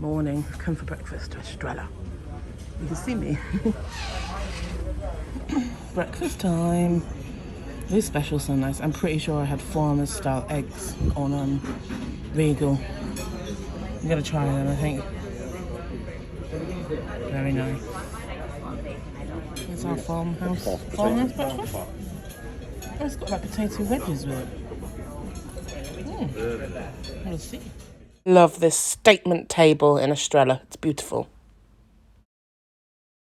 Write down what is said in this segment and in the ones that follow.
Morning, come for breakfast to Estrella. You can see me. Breakfast time. This special's so nice. I'm pretty sure I had farmer's style eggs on Regal. I'm gonna try them, I think. Very nice. It's our farmhouse breakfast. Oh, it's got like potato wedges with it. We'll see. Love this statement table in Estrella. It's beautiful.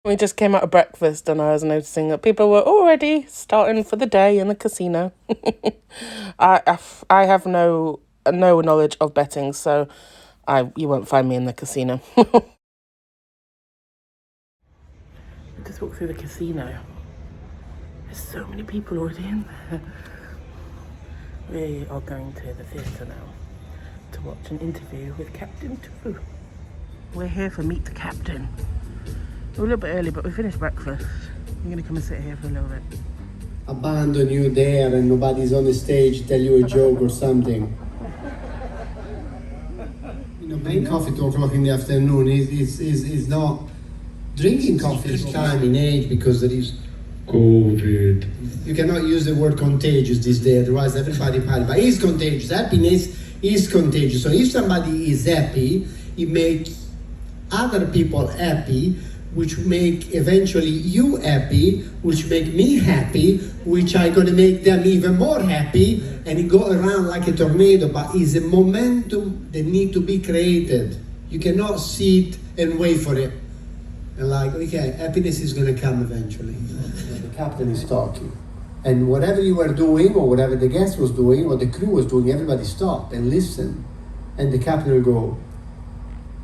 We just came out of breakfast and I was noticing that people were already starting for the day in the casino. I have no knowledge of betting, so you won't find me in the casino. Just walk through the casino. There's so many people already in there. We are going to the theatre now to watch an interview with Captain Too. We're here for Meet the Captain. We're a little bit early, but we finished breakfast. I'm going to come and sit here for a little bit. Abandon you there and nobody's on the stage, tell you a joke or something. You know, buying coffee 2 o'clock in the afternoon is not... Drinking coffee is time in age because there is COVID. You cannot use the word contagious this day, otherwise everybody party. But it's contagious. Happiness is contagious. So if somebody is happy, it makes other people happy, which make eventually you happy, which make me happy, which are going to make them even more happy, and it go around like a tornado. But it's a momentum that need to be created. You cannot sit and wait for it. And like, okay, happiness is going to come eventually. The captain is talking. And whatever you were doing, or whatever the guest was doing, or the crew was doing, everybody stopped and listened. And the captain will go,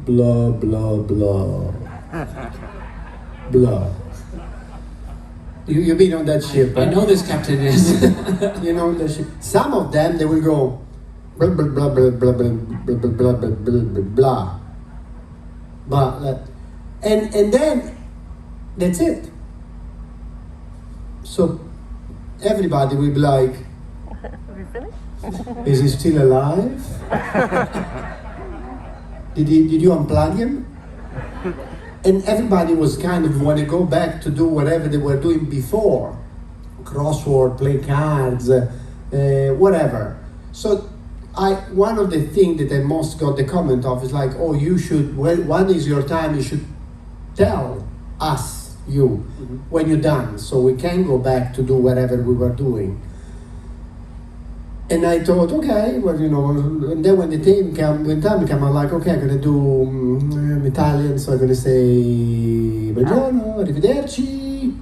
blah, blah, blah. Blah. You've been on that ship. I know this captain is. You know the ship. Some of them, they will go, blah, blah, blah, blah, blah, blah, blah, blah, blah, blah, blah. But, and then, that's it. So, everybody will be like, Have you finished? is he still alive? Did you unplug him? And everybody was kind of want to go back to do whatever they were doing before. Crossword, play cards, whatever. So one of the things that I most got the comment of is like, oh, you should, when is your time, you should tell us, when you're done, so we can go back to do whatever we were doing. And I thought, okay, well, you know, and then when time came, I'm like, okay, I'm gonna do Italian, so I'm gonna say, buongiorno, arrivederci,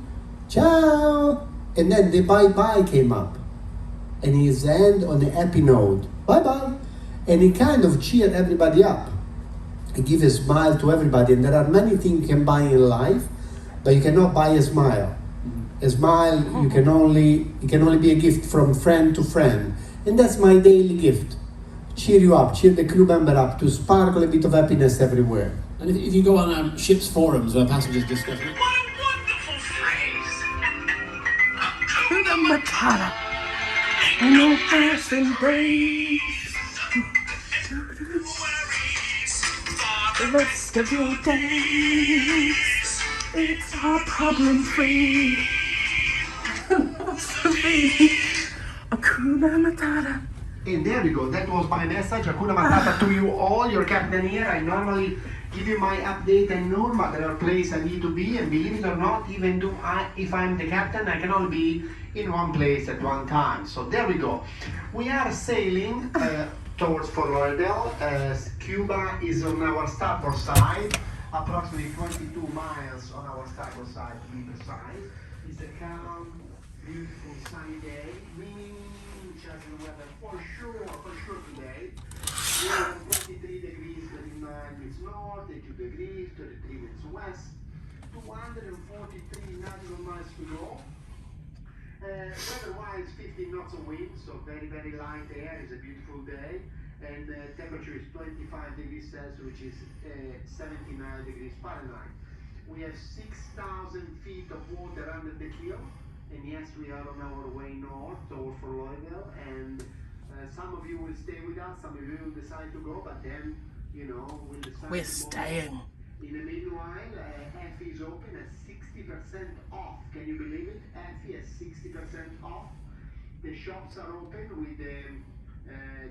ciao, and then the bye-bye came up, and he's end on a happy note, bye-bye, and he kind of cheered everybody up. He give a smile to everybody, and there are many things you can buy in life, but you cannot buy a smile. A smile, it can only be a gift from friend to friend. And that's my daily gift. Cheer you up, cheer the crew member up, to sparkle a bit of happiness everywhere. And if you go on ship's forums where passengers discuss it. What a wonderful phrase! Hakuna Matata. No first embrace. The rest of your days, it's all problem free. Hakuna Matata. And there we go, that was my message, Hakuna Matata to you all, your captain here. I normally give you my update and noon, but there are places I need to be, and believe it or not, even though if I'm the captain, I can only be in one place at one time. So there we go. We are sailing towards Fort Lauderdale. Cuba is on our starboard side, approximately 22 miles on our starboard side to be precise. It's a calm, beautiful sunny day, checking the weather for sure today. We have 23 degrees 39 minutes north, 82 degrees, 33 minutes west, 243 nautical miles to go. Weather-wise, 15 knots of wind, so very, very light air. It's a beautiful day. And temperature is 25 degrees Celsius, which is 79 degrees Fahrenheit. We have 6,000 feet of water under the keel. And yes, we are on our way north toward Fort Lauderdale, and some of you will stay with us, some of you will decide to go, but then you know, will decide We're tomorrow. staying. In the meanwhile, Effie is open at 60% off. Can you believe it? Effie at 60% off. The shops are open with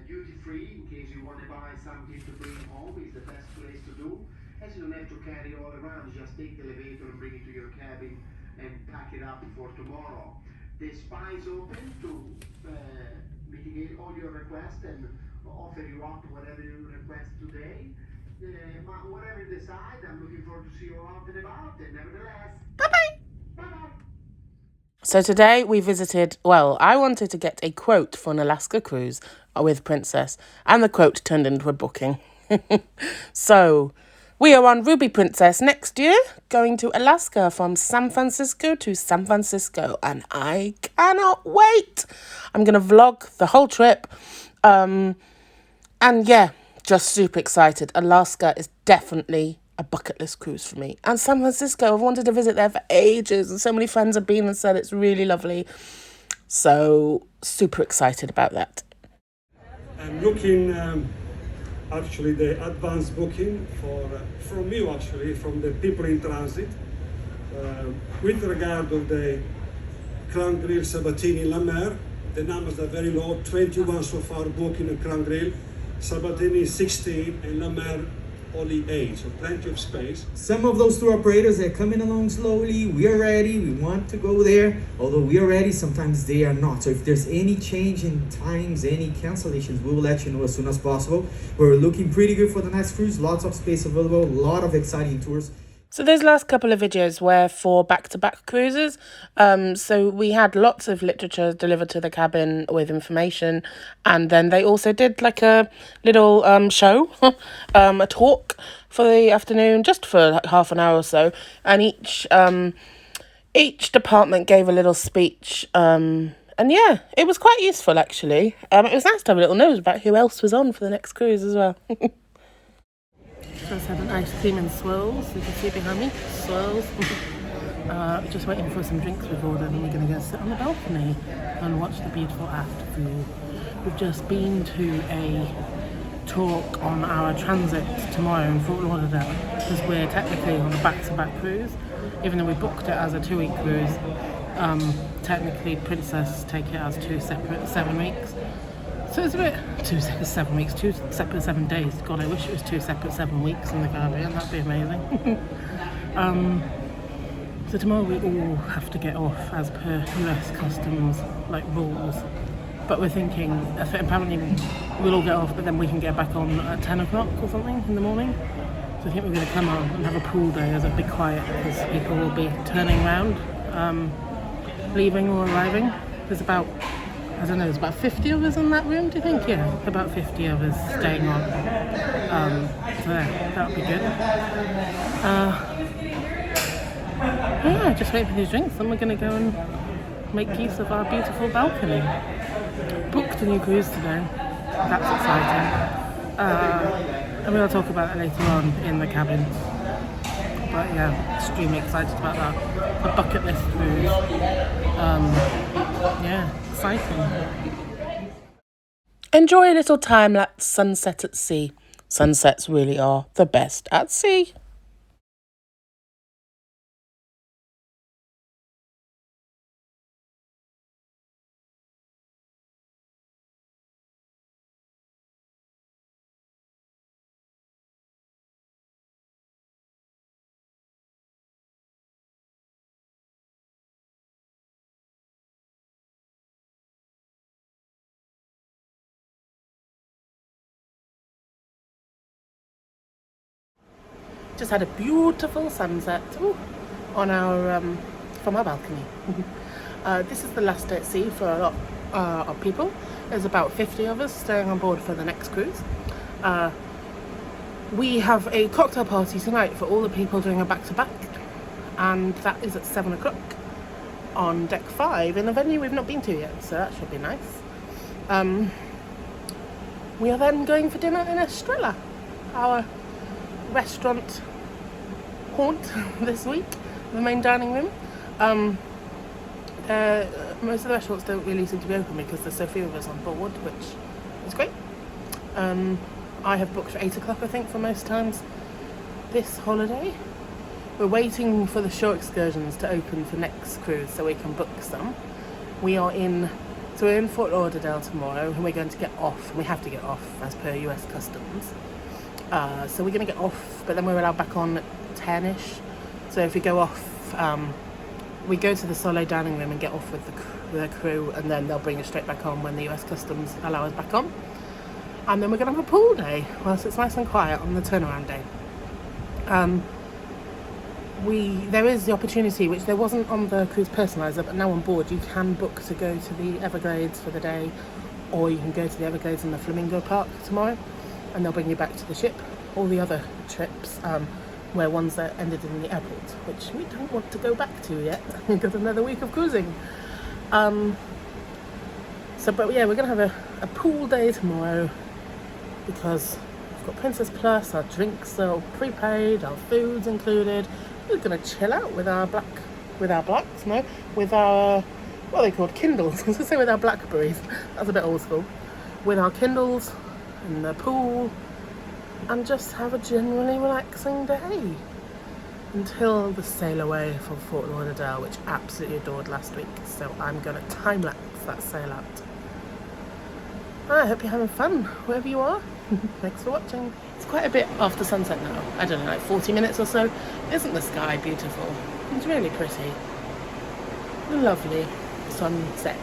duty free in case you want to buy something to bring home. Is the best place to do. As you don't have to carry all around, just take the elevator and bring it to your cabin and pack it up for tomorrow. The spa is open to mitigate all your requests and offer you up whatever you request today. Whatever you decide, I'm looking forward to see you out and about. And nevertheless, Bye-bye. bye-bye. So today we visited, well, I wanted to get a quote for an Alaska cruise with Princess, and the quote turned into a booking. So we are on Ruby Princess next year, going to Alaska from San Francisco to San Francisco, and I cannot wait. I'm going to vlog the whole trip. And yeah, just super excited. Alaska is definitely a bucket list cruise for me. And San Francisco, I've wanted to visit there for ages, and so many friends have been and said it's really lovely. So super excited about that. I'm looking actually the advance booking from you, actually, from the people in transit, with regard of the Crown Grill Sabatini La Mer. The numbers are very low, 21 so far booking a Crown Grill, Sabatini 16 and La Mer only 8, so plenty of space. Some of those tour operators are coming along slowly. We are ready. We want to go there. Although we are ready, sometimes they are not. So if there's any change in times, any cancellations, we will let you know as soon as possible. We're looking pretty good for the next cruise. Lots of space available. A lot of exciting tours. So those last couple of videos were for back-to-back cruises. So we had lots of literature delivered to the cabin with information. And then they also did like a little show, a talk for the afternoon, just for like half an hour or so. And each department gave a little speech. And yeah, it was quite useful, actually. It was nice to have a little nose about who else was on for the next cruise as well. Just had an ice cream and swirls, you can see behind me, swirls. Just waiting for some drinks we've ordered, and we're going to go sit on the balcony and watch the beautiful after view. We've just been to a talk on our transit tomorrow in Fort Lauderdale, because we're technically on a back-to-back cruise. Even though we booked it as a 2-week cruise, technically Princess take it as 2 separate 7 weeks. So it's a bit 2 separate 7 weeks, 2 separate 7 days. God, I wish it was 2 separate 7 weeks in the Caribbean. That'd be amazing. So tomorrow we all have to get off as per US customs rules. But we're thinking, apparently we'll all get off, but then we can get back on at 10 o'clock or something in the morning. So I think we're going to come on and have a pool day as a big quiet, because people will be turning around, leaving or arriving. There's about, I don't know, there's about 50 of us in that room, do you think? Yeah, about 50 of us staying on. So yeah, that'll be good. Yeah, just wait for these drinks, and we're going to go and make use of our beautiful balcony. Booked a new cruise today. That's exciting. And we'll talk about it later on in the cabin. But yeah, extremely excited about that. A bucket list cruise. Yeah, exciting. Enjoy a little time-lapse sunset at sea. Sunsets really are the best at sea. Just had a beautiful sunset on our from our balcony. This is the last day at sea for a lot of people. There's about 50 of us staying on board for the next cruise. We have a cocktail party tonight for all the people doing a back-to-back, and that is at 7 o'clock on deck 5 in a venue we've not been to yet, so that should be nice. We are then going for dinner in Estrella, our restaurant haunt this week, the main dining room. Most of the restaurants don't really seem to be open because there's so few of us on board, which is great. I have booked for 8 o'clock, I think, for most times this holiday. We're waiting for the shore excursions to open for next cruise so we can book some. We're in Fort Lauderdale tomorrow, and we're going to get off. We have to get off as per US customs. So we're going to get off, but then we're allowed back on at 10ish. So if we go off, we go to the solo dining room and get off with the crew, and then they'll bring us straight back on when the US customs allow us back on. And then we're going to have a pool day whilst it's nice and quiet on the turnaround day. There is the opportunity, which there wasn't on the cruise personalizer, but now on board you can book to go to the Everglades for the day, or you can go to the Everglades in the Flamingo Park tomorrow, and they'll bring you back to the ship. All the other trips were ones that ended in the airport, which we don't want to go back to yet. We've got another week of cruising. But yeah, we're going to have a pool day tomorrow because we've got Princess Plus, our drinks are prepaid, our food's included. We're going to chill out with our what are they called? Kindles. I was going to say with our Blackberries. That's a bit old school. With our Kindles in the pool and just have a generally relaxing day until the sail away from Fort Lauderdale, which I absolutely adored last week. So I'm going to time-lapse that sail out. I hope you're having fun, wherever you are. Thanks for watching. It's quite a bit after sunset now. I don't know, like 40 minutes or so. Isn't the sky beautiful? It's really pretty. Lovely sunset.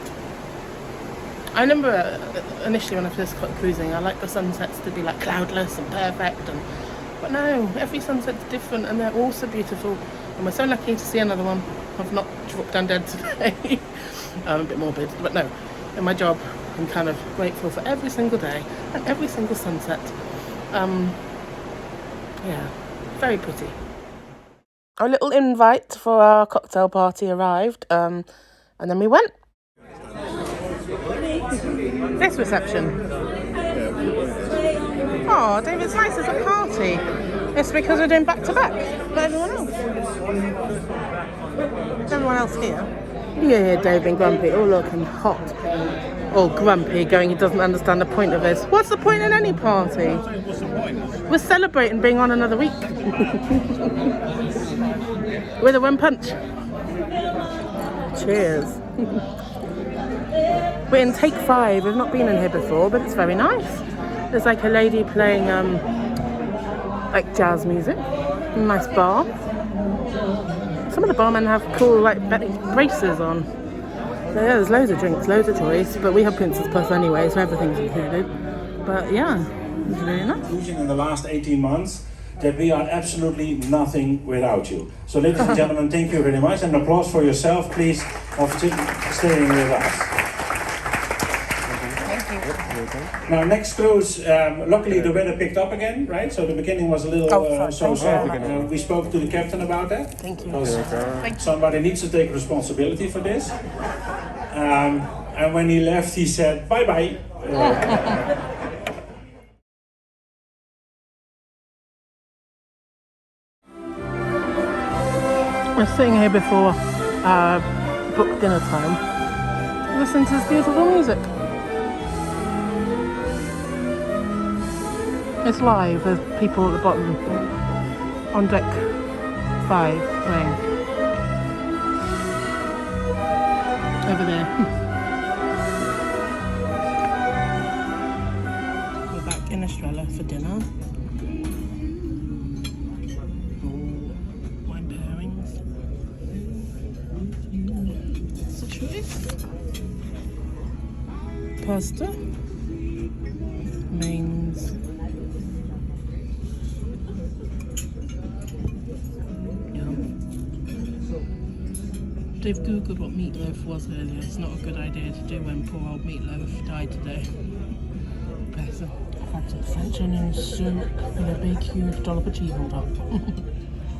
I remember initially when I first got cruising, I liked the sunsets to be like cloudless and perfect, but no, every sunset's different and they're all so beautiful. And we're so lucky to see another one. I've not dropped down dead today. I'm a bit morbid, but no. In my job, I'm kind of grateful for every single day and every single sunset. Yeah, very pretty. Our little invite for our cocktail party arrived, and then we went. This reception. Oh, David's nice. It's a party. It's because we're doing back to back. But everyone else. Everyone else here. Yeah, Dave being grumpy. Oh, looking hot. Or grumpy, going, he doesn't understand the point of this. What's the point in any party? What's the point? We're celebrating being on another week. With a one punch. Cheers. We're in take 5. We've not been in here before, but it's very nice. There's like a lady playing like jazz music. Nice bar. Some of the barmen have cool like braces on. So yeah, there's loads of drinks, loads of choice, but we have Princess Plus anyway, so everything's included. But yeah, it's really nice. In the last 18 months, that we are absolutely nothing without you. So ladies and gentlemen, thank you very much, and applause for yourself, please, of staying with us. Now, next cruise, luckily the weather picked up again, right? So the beginning was a little so-so. We spoke to the captain about that. Thank you. Somebody needs to take responsibility for this. And when he left, he said, bye-bye. We're sitting here before book dinner time, listening to this beautiful music. It's live, there's people at the bottom on deck 5 playing. Over there. We're back in Estrella for dinner. Wine pairings. It's a choice. Pasta. Mains. Dave googled what meatloaf was earlier. It's not a good idea to do when poor old meatloaf died today. Bless him. I've had some French onion soup with a big huge dollop of cheese on top.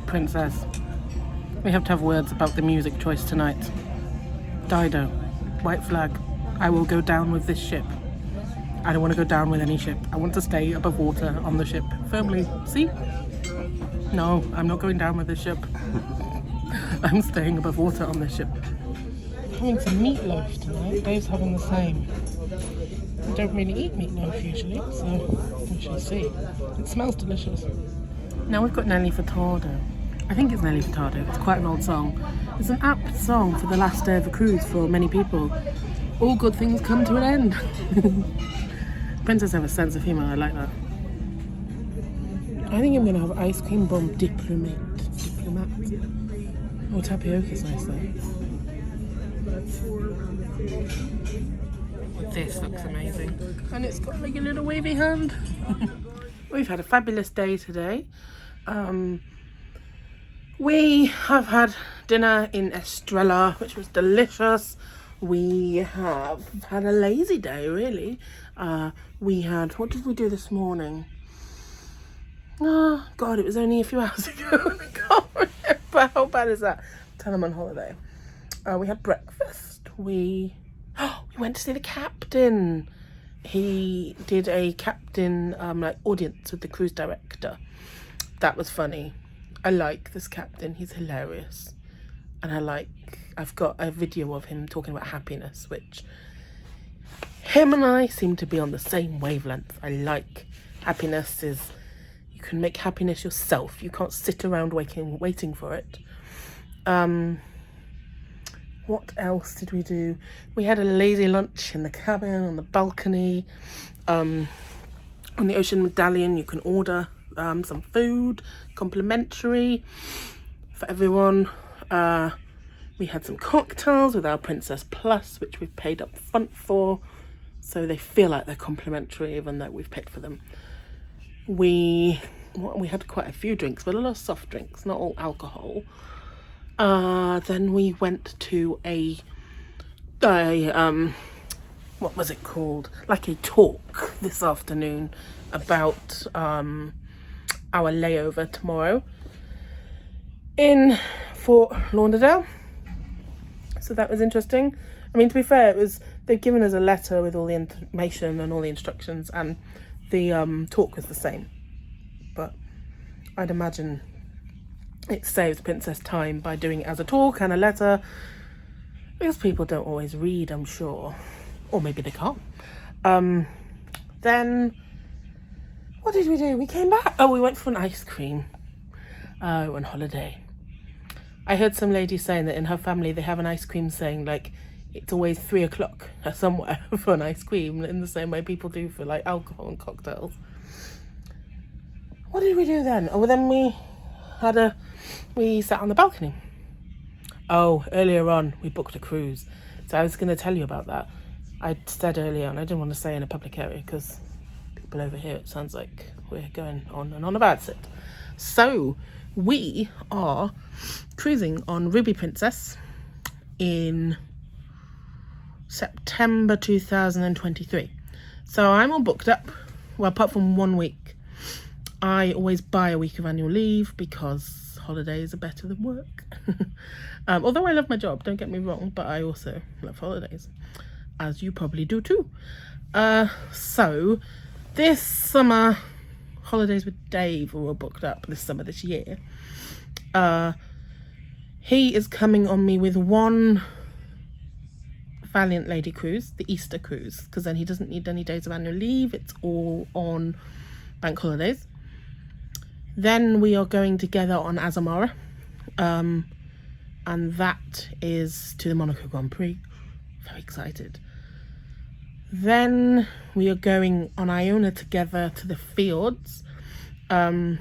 Princess. We have to have words about the music choice tonight. Dido. White flag. I will go down with this ship. I don't want to go down with any ship. I want to stay above water on the ship. Firmly. See? No, I'm not going down with this ship. I'm staying above water on this ship. Having some meatloaf tonight. Dave's having the same. I don't really eat meatloaf usually, so we shall see. It smells delicious. Now we've got Nelly Furtado. I think it's Nelly Furtado. It's quite an old song. It's an apt song for the last day of a cruise for many people. All good things come to an end. Princess have a sense of humour. I like that. I think I'm going to have ice cream bomb diplomat. Oh, tapioca's nice though. This looks amazing. And it's got like a little wavy hand. We've had a fabulous day today. We have had dinner in Estrella, which was delicious. We have had a lazy day, really. What did we do this morning? Oh, God, it was only a few hours ago. I can't remember. How bad is that? Tell them on holiday. We had breakfast. We went to see the captain. He did a captain audience with the cruise director. That was funny. I like this captain. He's hilarious. And I've got a video of him talking about happiness, which him and I seem to be on the same wavelength. I like happiness. You can make happiness yourself. You can't sit around waiting for it. What else did we do? We had a lazy lunch in the cabin, on the balcony. On the Ocean Medallion, you can order some food, complimentary for everyone. We had some cocktails with our Princess Plus, which we've paid up front for, so they feel like they're complimentary even though we've paid for them. We had quite a few drinks, but a lot of soft drinks, not all alcohol. Then we went to a what was it called? Like a talk this afternoon about our layover tomorrow in Fort Lauderdale. So that was interesting. I mean, to be fair, they've given us a letter with all the information and all the instructions, and the talk was the same. But I'd imagine it saves Princess time by doing it as a talk and a letter, because people don't always read, I'm sure. Or maybe they can't. Then, what did we do? We came back. Oh, we went for an ice cream. On holiday. I heard some lady saying that in her family they have an ice cream saying like it's always 3 o'clock somewhere for an ice cream, in the same way people do for like alcohol and cocktails. What did we do then? Oh, well, then we sat on the balcony. Oh, earlier on we booked a cruise, so I was going to tell you about that. I said earlier, and I didn't want to say in a public area because people over here, it sounds like we're going on and on about it. So we are cruising on Ruby Princess in September 2023. So I'm all booked up, well, apart from 1 week. I always buy a week of annual leave because holidays are better than work. Although I love my job, don't get me wrong, but I also love holidays, as you probably do too. So this summer, holidays with Dave were all booked up this summer, this year. He is coming on me with one Valiant Lady cruise, the Easter cruise, because then he doesn't need any days of annual leave. It's all on bank holidays. Then we are going together on Azamara, and that is to the Monaco Grand Prix. Very excited. Then we are going on Iona together to the Fjords over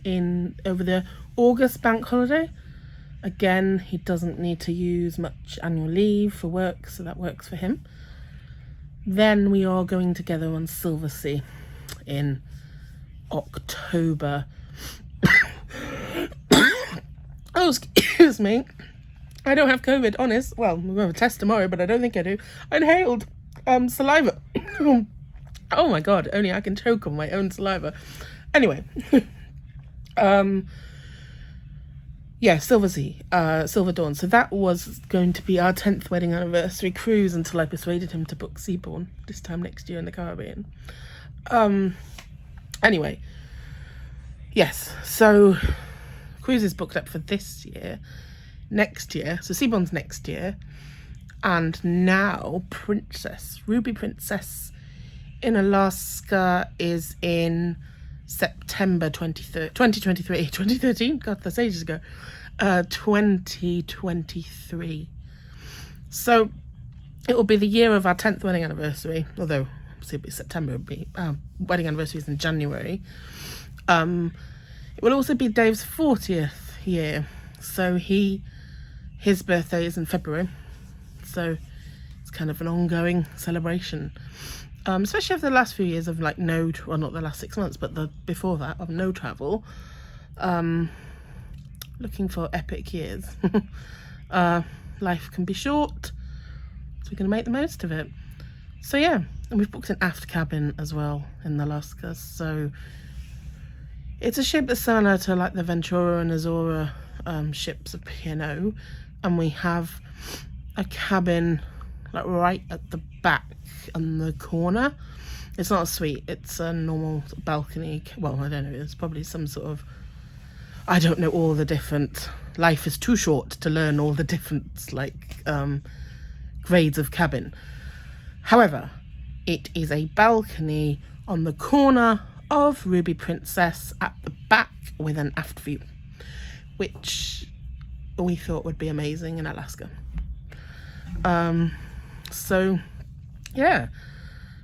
the August bank holiday. Again, he doesn't need to use much annual leave for work, so that works for him. Then we are going together on Silversea in October. Oh, excuse me. I don't have COVID, honest. Well, we'll have a test tomorrow, but I don't think I do. I inhaled saliva. Oh my God, only I can choke on my own saliva. Anyway. Yeah, Silversea, Silver Dawn. So that was going to be our 10th wedding anniversary cruise until I persuaded him to book Seabourn this time next year in the Caribbean. Anyway, yes, so cruise is booked up for this year, next year, so Seabourn's next year, and now Ruby Princess in Alaska is in September 2023. 2013? God, that's ages ago. 2023. So it will be the year of our 10th wedding anniversary, although obviously it'll be September, it'll be our wedding anniversary is in January. It will also be Dave's 40th year, so his birthday is in February, so it's kind of an ongoing celebration, especially after the last few years of like well, not the last 6 months, but before that of no travel. Looking for epic years. Life can be short, so we're going to make the most of it. So yeah, and we've booked an aft cabin as well in Alaska, so it's a ship that's similar to like the Ventura and Azora ships of P&O, and we have a cabin like right at the back on the corner. It's not a suite, it's a normal balcony. Well, I don't know, it's probably some sort of, I don't know all the different, life is too short to learn all the different like grades of cabin. However, it is a balcony on the corner of Ruby Princess at the back with an aft view, which we thought would be amazing in Alaska. So yeah,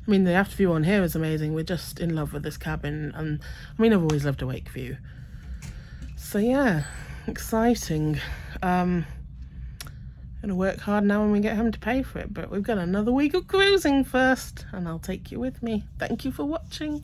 I mean the aft view on here is amazing. We're just in love with this cabin, and I mean I've always loved a wake view. So yeah, exciting. Gonna work hard now when we get home to pay for it, but we've got another week of cruising first, and I'll take you with me. Thank you for watching.